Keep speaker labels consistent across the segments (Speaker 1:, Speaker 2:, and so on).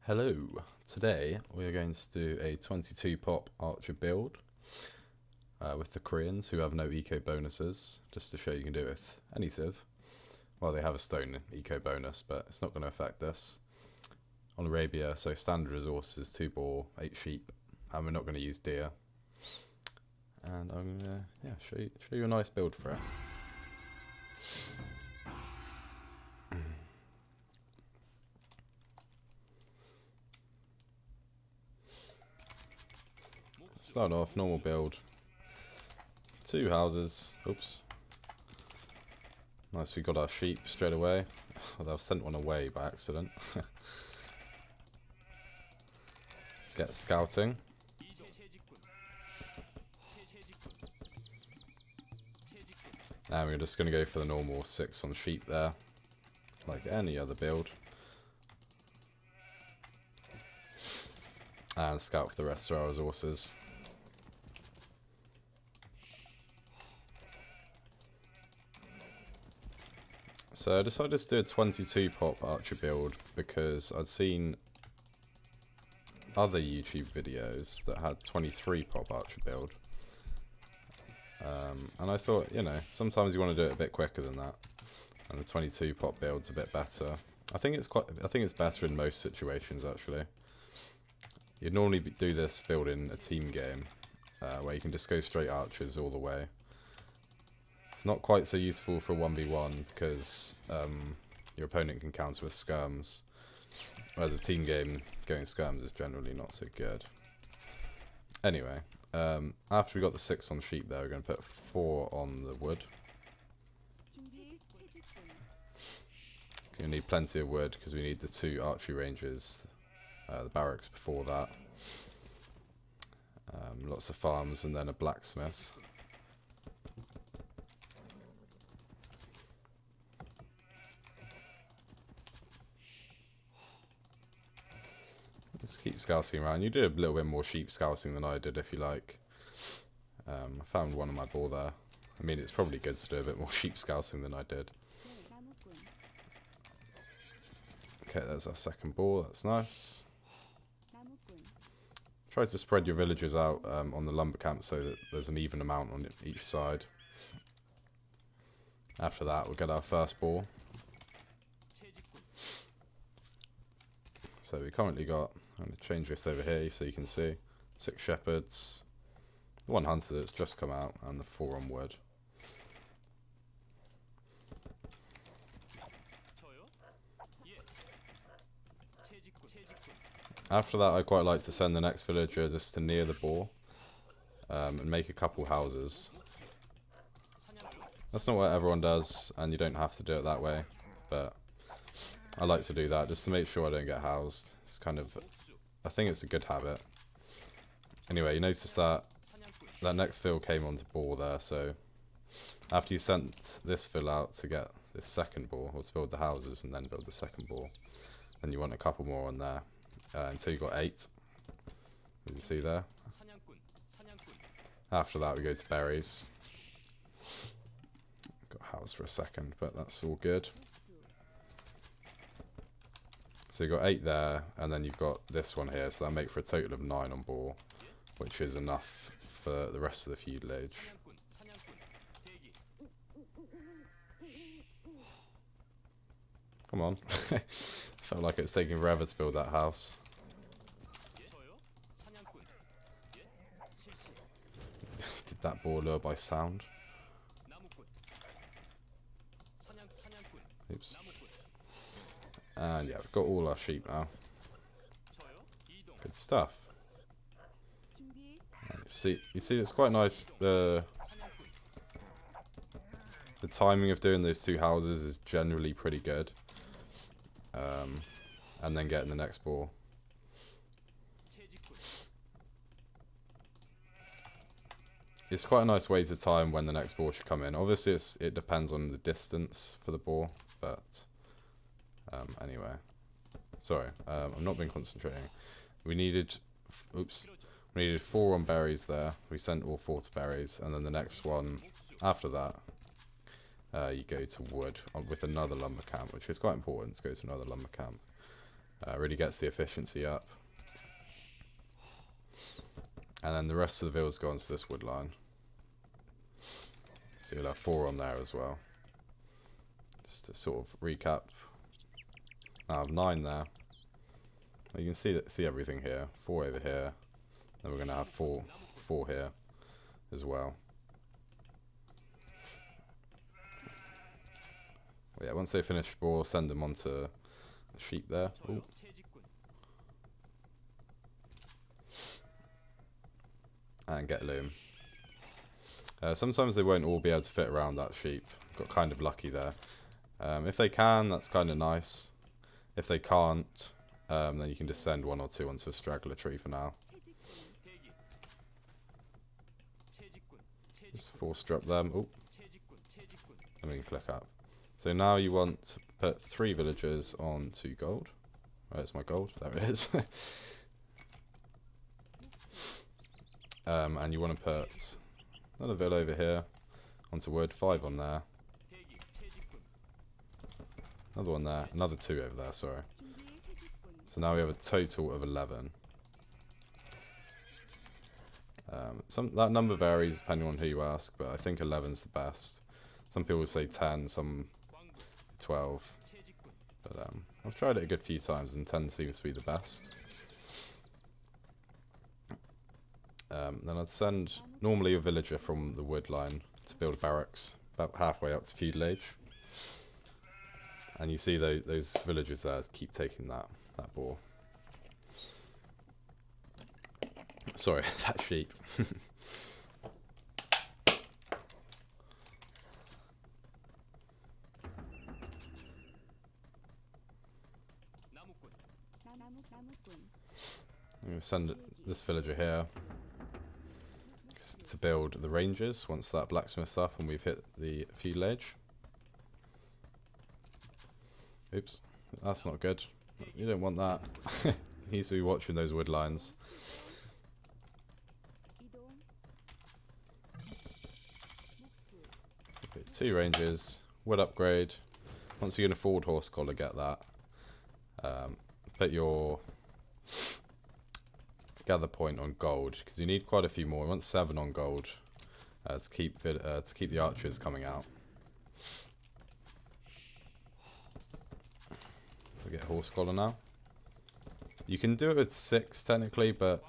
Speaker 1: Hello, today we are going to do a 22 pop archer build with the Koreans who have no eco bonuses, just to show you can do it with any civ. Well, they have a stone eco bonus, but it's not going to affect this. On Arabia, so standard resources, 2 boar, 8 sheep, and we're not going to use deer. And I'm going to show you a nice build for it. Start off, normal build. 2 houses. Oops. Nice, we got our sheep straight away. Although I've sent one away by accident. Get scouting. And we're just going to go for the normal 6 on sheep there. Like any other build. And scout for the rest of our resources. So I decided to do a 22 pop archer build because I'd seen other YouTube videos that had 23 pop archer build. And I thought, you know, sometimes you want to do it a bit quicker than that. And the 22 pop build's a bit better. I think it's better in most situations actually. You'd normally do this build in a team game where you can just go straight archers all the way. It's not quite so useful for 1v1 because your opponent can counter with skirms, whereas a team game going skirms is generally not so good. Anyway, after we got the 6 on sheep there, we're going to put 4 on the wood. Going to need plenty of wood because we need the 2 archery ranges, the barracks before that. Lots of farms and then a blacksmith. Just keep scouting around. You did a little bit more sheep scouting than I did, if you like. I found one on my boar there. I mean, it's probably good to do a bit more sheep scouting than I did. Okay, there's our second boar. That's nice. Try to spread your villagers out on the lumber camp so that there's an even amount on each side. After that, we'll get our first boar. So we currently got, I'm going to change this over here so you can see, 6 shepherds, 1 hunter that's just come out, and the 4 on wood. After that, I quite like to send the next villager just to near the boar and make a couple houses. That's not what everyone does, and you don't have to do it that way, but I like to do that just to make sure I don't get housed. It's kind of, I think it's a good habit. Anyway, you notice that next fill came onto boar there, so after you sent this fill out to get this second boar, or to build the houses and then build the second boar, then you want a couple more on there until you got 8. You can see there. After that, we go to berries. Got a house for a second, but that's all good. So you've got 8 there, and then you've got this one here, so that'll make for a total of 9 on boar, which is enough for the rest of the feudal age. Come on. Felt like it's taking forever to build that house. Did that boar lure by sound? Oops. And yeah, we've got all our sheep now. Good stuff. And you see, it's quite nice. The timing of doing those 2 houses is generally pretty good. And then getting the next boar. It's quite a nice way to time when the next boar should come in. Obviously, it depends on the distance for the boar, but anyway. Sorry, I've not been concentrating. We needed 4 on berries there. We sent all 4 to berries, and then the next one after that, you go to wood with another lumber camp, which is quite important to go to another lumber camp. Really gets the efficiency up. And then the rest of the villas go onto this wood line. So you'll have 4 on there as well. Just to sort of recap. I have 9 there. Well, you can see everything here. 4 over here. Then we're going to have 4 here as well. Well, yeah, once they finish, we'll send them onto the sheep there. Ooh. And get loom. Sometimes they won't all be able to fit around that sheep. Got kind of lucky there. If they can, that's kind of nice. If they can't, then you can just send 1 or 2 onto a straggler tree for now. Just force drop them. Oh, and we can click up. So now you want to put 3 villagers onto gold. Where's my gold? There it is. And you want to put another villa over here onto wood, 5 on there. Another one there, another 2 over there, sorry. So now we have a total of 11. That number varies depending on who you ask, but I think 11's the best. Some people say 10, some 12. But I've tried it a good few times and 10 seems to be the best. Then I'd send normally a villager from the wood line to build barracks about halfway up to feudal age. And you see those villagers there keep taking that boar. Sorry, that sheep. I'm going to send this villager here to build the ranges once that blacksmith's up and we've hit the feudal age. Oops, that's not good. You don't want that. He needs to be watching those wood lines. 2 ranges, wood upgrade. Once you can afford horse collar, get that. Put your gather point on gold because you need quite a few more. You want 7 on gold to keep the archers coming out. So get horse collar now. You can do it with 6 technically, but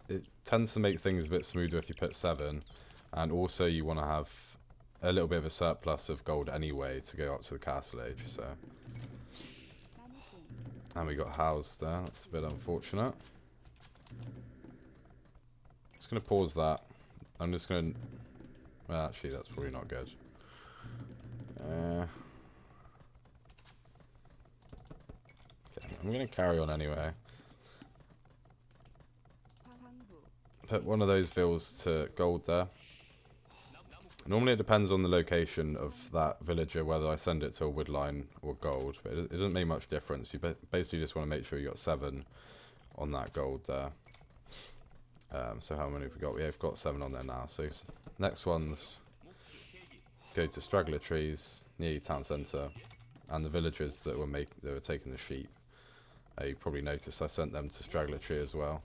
Speaker 1: it tends to make things a bit smoother if you put 7. And also you want to have a little bit of a surplus of gold anyway to go up to the castle age. So, and we got housed there. That's a bit unfortunate. Just gonna pause that. I'm just gonna. Well, actually, that's probably not good. Okay, I'm gonna carry on anyway. Put one of those vills to gold there. Normally it depends on the location of that villager whether I send it to a wood line or gold, but it doesn't make much difference. You basically just want to make sure you got 7 on that gold there. So how many have we got? We've got 7 on there now. So next ones go to straggler trees near your town centre, and the villagers that were taking the sheep. You probably noticed I sent them to straggler tree as well,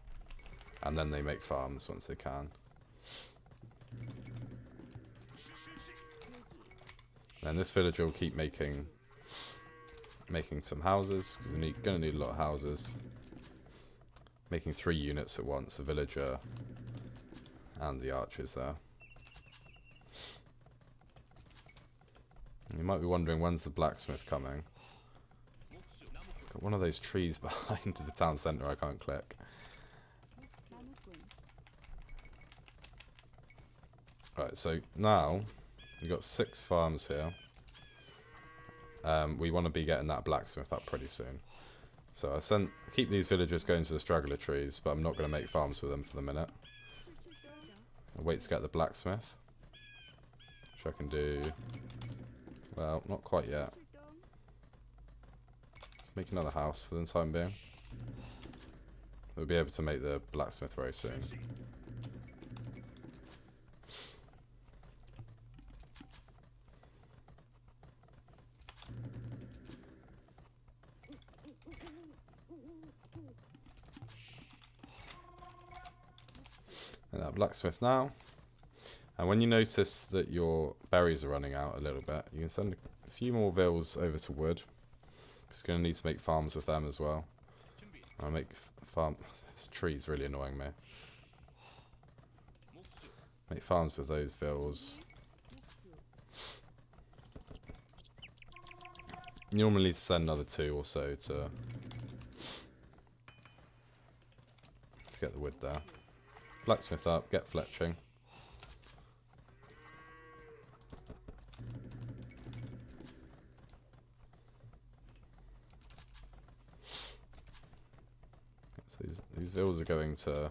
Speaker 1: and then they make farms once they can. And this villager will keep making some houses, because you're going to need a lot of houses. Making 3 units at once, a villager and the archers there. And you might be wondering, when's the blacksmith coming? Got one of those trees behind the town centre I can't click. Right, so now we've got 6 farms here. We want to be getting that blacksmith up pretty soon. So I keep these villagers going to the straggler trees, but I'm not going to make farms for them for the minute. I'll wait to get the blacksmith. Which I can do... Well, not quite yet. Let's make another house for the time being. We'll be able to make the blacksmith very soon. And that blacksmith now. And when you notice that your berries are running out a little bit, you can send a few more vills over to wood. It's going to need to make farms with them as well. I'll make farm. This tree's really annoying me. Make farms with those vills. You normally need to send another 2 or so to get the wood there. Blacksmith up, get fletching. So these vills are going to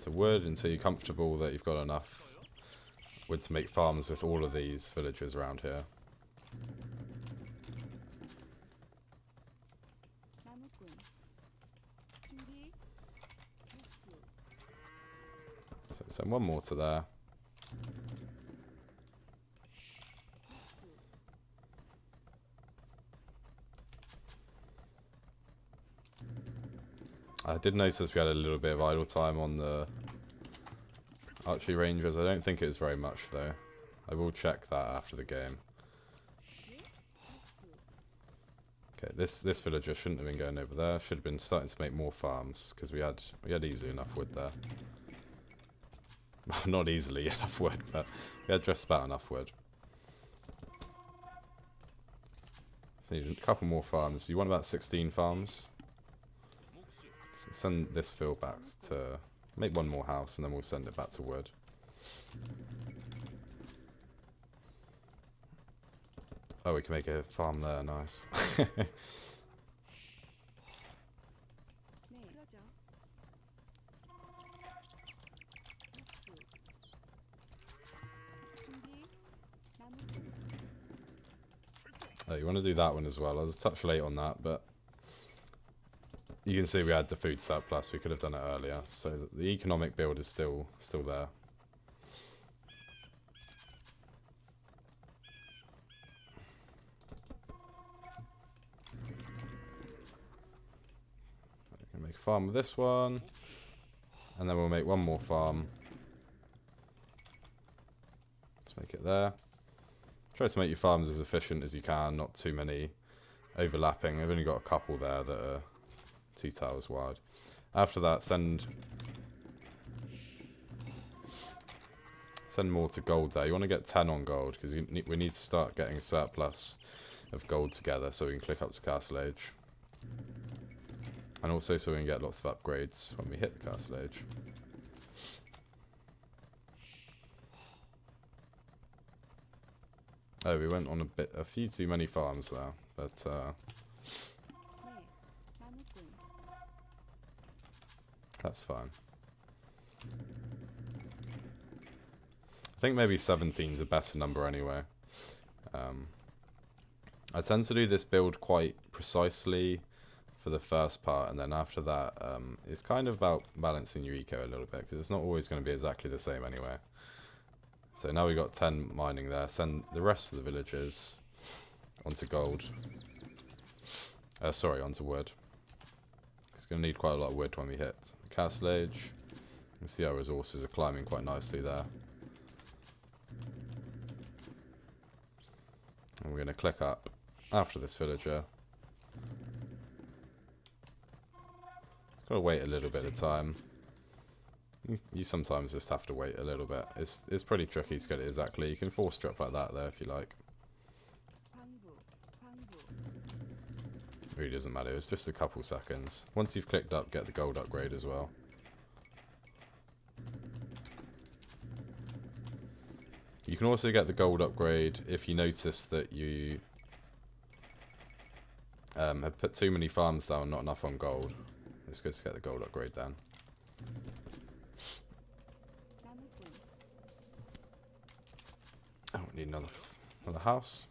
Speaker 1: wood until you're comfortable that you've got enough wood to make farms with all of these villagers around here. So send one more to there. I did notice we had a little bit of idle time on the archery rangers. I don't think it was very much though. I will check that after the game. Okay, this villager shouldn't have been going over there. Should have been starting to make more farms because we had easily enough wood there. Not easily enough wood, but we had just about enough wood. So need a couple more farms. You want about 16 farms. So send this fill back to make one more house, and then we'll send it back to wood. Oh, we can make a farm there. Nice. Oh, you want to do that one as well. I was a touch late on that, but you can see we had the food surplus. We could have done it earlier, so the economic build is still there. So we can make a farm with this one, and then we'll make one more farm. Let's make it there. Try to make your farms as efficient as you can, not too many overlapping. I've only got a couple there that are 2 towers wide. After that, send more to gold there. You want to get 10 on gold, because we need to start getting a surplus of gold together so we can click up to Castle Age. And also so we can get lots of upgrades when we hit the Castle Age. Oh, we went on a few too many farms there, but that's fine. I think maybe 17's a better number anyway. I tend to do this build quite precisely for the first part, and then after that, it's kind of about balancing your eco a little bit, because it's not always going to be exactly the same anyway. So now we've got 10 mining there. Send the rest of the villagers onto gold. Sorry, onto wood. It's going to need quite a lot of wood when we hit the Castle Age. You can see our resources are climbing quite nicely there. And we're going to click up after this villager. It's got to wait a little bit of time. You sometimes just have to wait a little bit. It's pretty tricky to get it exactly. You can force drop like that there if you like. It really doesn't matter. It's just a couple seconds. Once you've clicked up, get the gold upgrade as well. You can also get the gold upgrade if you notice that you have put too many farms down, not enough on gold. It's good to get the gold upgrade then. Oh, we need another house.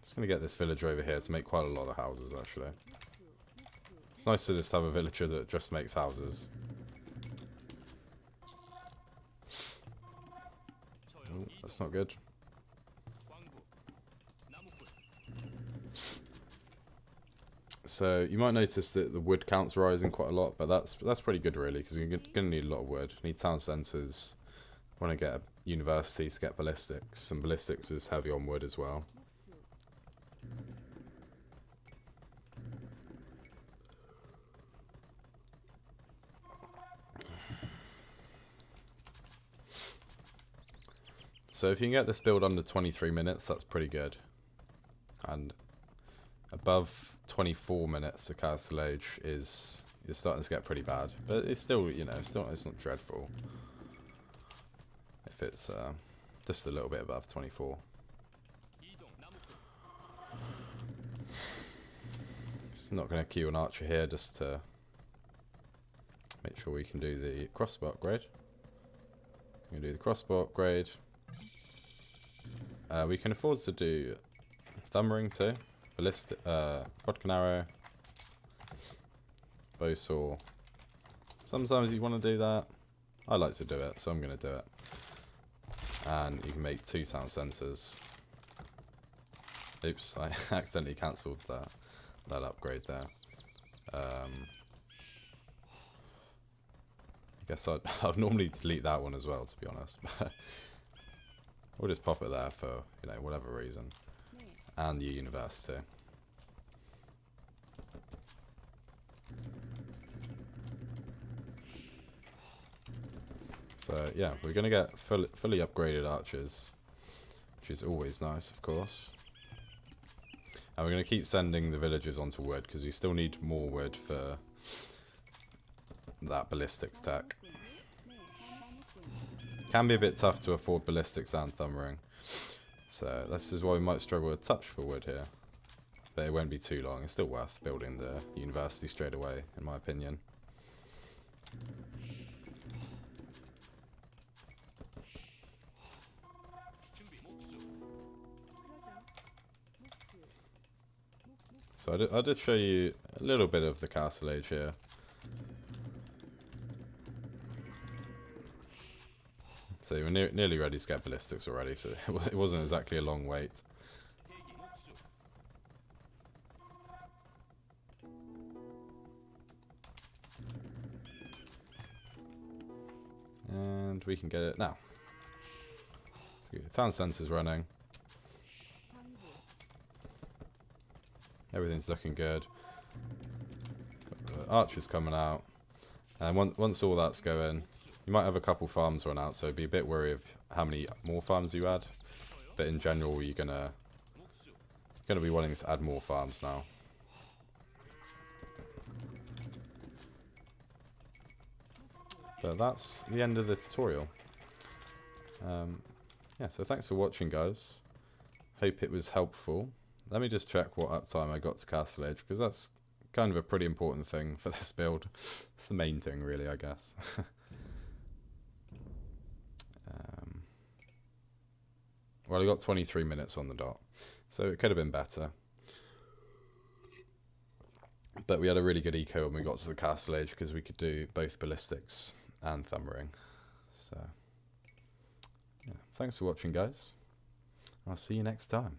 Speaker 1: Just going to get this villager over here to make quite a lot of houses, actually. It's nice to just have a villager that just makes houses. Oh, that's not good. So you might notice that the wood count's rising quite a lot, but that's pretty good really, because you're going to need a lot of wood. You need town centres. Want to get a university to get ballistics, and ballistics is heavy on wood as well. So if you can get this build under 23 minutes, that's pretty good. And above 24 minutes, the Castle Age is starting to get pretty bad. But it's still, you know, it's not dreadful. If it's just a little bit above 24. It's not going to queue an archer here just to make sure we can do the crossbow upgrade. We can do the crossbow upgrade. We can afford to do thumb ring too, ballistic, vodka arrow, bow saw. Sometimes you want to do that. I like to do it, so I'm going to do it. And you can make 2 town centres. Oops, I accidentally cancelled that upgrade there. I guess I'd normally delete that one as well, to be honest. But we'll just pop it there for, you know, whatever reason. And the university. So yeah, we're going to get fully upgraded archers, which is always nice, of course. And we're going to keep sending the villagers onto wood, because we still need more wood for that ballistics tech. Can be a bit tough to afford ballistics and thumb ring. So this is why we might struggle a touch for wood here. But it won't be too long. It's still worth building the university straight away, in my opinion. So I'll just show you a little bit of the Castle Age here. So we're nearly ready to get ballistics already, so it wasn't exactly a long wait. And we can get it now. So the town centre's running. Everything's looking good. Archer's coming out. And once all that's going, you might have a couple farms run out, so be a bit wary of how many more farms you add. But in general, you're gonna be wanting to add more farms now. But that's the end of the tutorial. Yeah, so thanks for watching, guys. Hope it was helpful. Let me just check what uptime I got to Castle Age, because that's kind of a pretty important thing for this build. It's the main thing, really, I guess. Well, I got 23 minutes on the dot, so it could have been better. But we had a really good eco when we got to the Castle Age, because we could do both ballistics and thumb ring. So, yeah. Thanks for watching, guys. I'll see you next time.